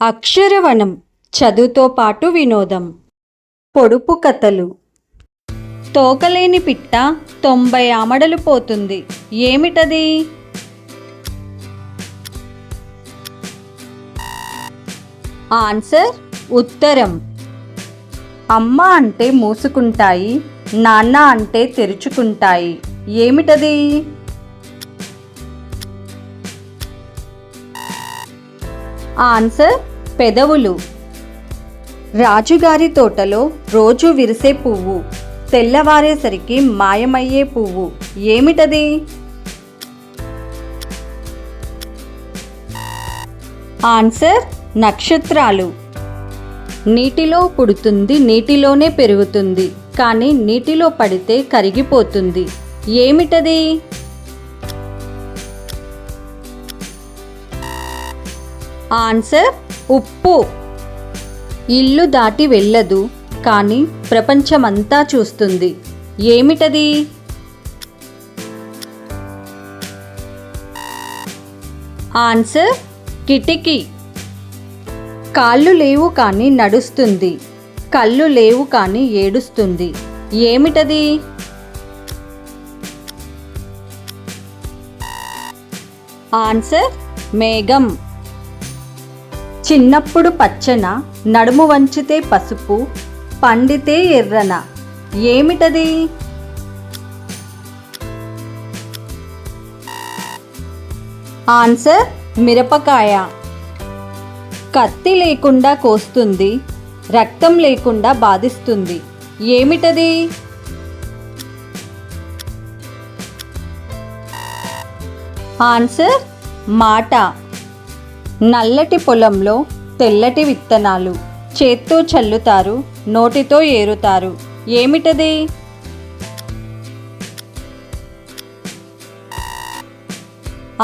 అక్షరవనం చదువుతో పాటు వినోదం. పొడుపు కథలు. తోకలేని పిట్ట 90 ఆమడలు పోతుంది. ఏమిటది? ఆన్సర్ ఉత్తరం. అమ్మ అంటే మూసుకుంటాయి, నాన్న అంటే తెరుచుకుంటాయి. ఏమిటది? ఆన్సర్ పెదవులు. రాజుగారి తోటలో రోజు విరిసే పువ్వు, తెల్లవారేసరికి మాయమయ్యే పువ్వు. ఏమిటది? ఆన్సర్ నక్షత్రాలు. నీటిలో పుడుతుంది, నీటిలోనే పెరుగుతుంది, కానీ నీటిలో పడితే కరిగిపోతుంది. ఏమిటది? ఆన్సర్ ఉప్పు. ఇల్లు దాటి వెళ్ళదు, కానీ ప్రపంచమంతా చూస్తుంది. ఏమిటది? ఆన్సర్ కిటికీ. కాళ్ళు లేవు కానీ నడుస్తుంది, కళ్ళు లేవు కానీ ఏడుస్తుంది. ఏమిటది? ఆన్సర్ మేఘం. చిన్నప్పుడు పచ్చన, నడుము వంచితే పసుపు, పండితే ఎర్రన. ఏమిటది? ఆన్సర్ మిరపకాయ. కత్తి లేకుండా కోస్తుంది, రక్తం లేకుండా బాధిస్తుంది. ఏమిటది? ఆన్సర్ మాట. నల్లటి పొలంలో తెల్లటి విత్తనాలు, చేత్తో చల్లుతారు, నోటితో ఏరుతారు. ఏమిటది?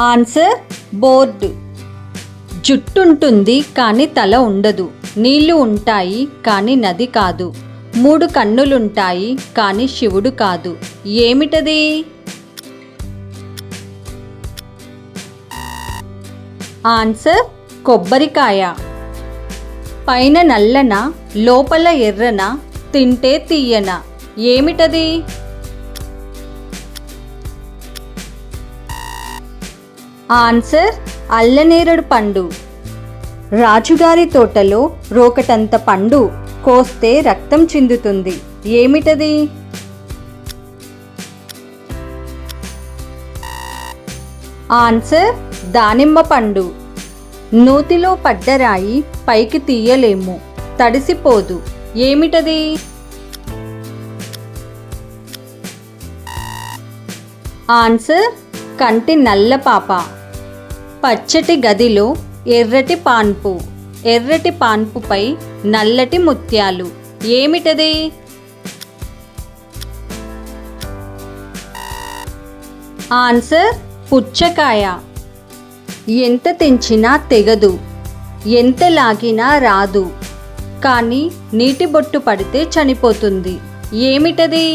Answer board. జుట్టుంటుంది కానీ తల ఉండదు, నీళ్లు ఉంటాయి కానీ నది కాదు, 3 కన్నులుంటాయి కానీ శివుడు కాదు. ఏమిటది? ఆన్సర్ కొబ్బరికాయ. పైన నల్లన, లోపల ఎర్రన, తింటే తీయన. ఏమిటది? ఆన్సర్ అల్లనేరేడు పండు. రాజుగారి తోటలో రోకటంత పండు, కోస్తే రక్తం చిందుతుంది. ఏమిటది? ఆన్సర్ దానిమ్మ పండు. నూతిలో పడ్డరాయి పైకి తీయలేము, తడిసిపోదు. ఏమిటది? ఆన్సర్ కంటి నల్ల పాప. పచ్చటి గదిలో ఎర్రటి పాన్పు, ఎర్రటి పాన్పుపై నల్లటి ముత్యాలు. ఏమిటది? ఆన్సర్ పుచ్చకాయ. ఎంత తెంచినా తెగదు, ఎంత లాగినా రాదు, కానీ నీటి బొట్టు పడితే చనిపోతుంది. ఏమిటది?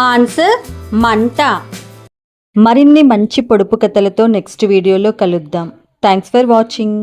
ఆన్సర్ మంట. మరిన్ని మంచి పొడుపు కథలతో నెక్స్ట్ వీడియోలో కలుద్దాం. Thanks for watching.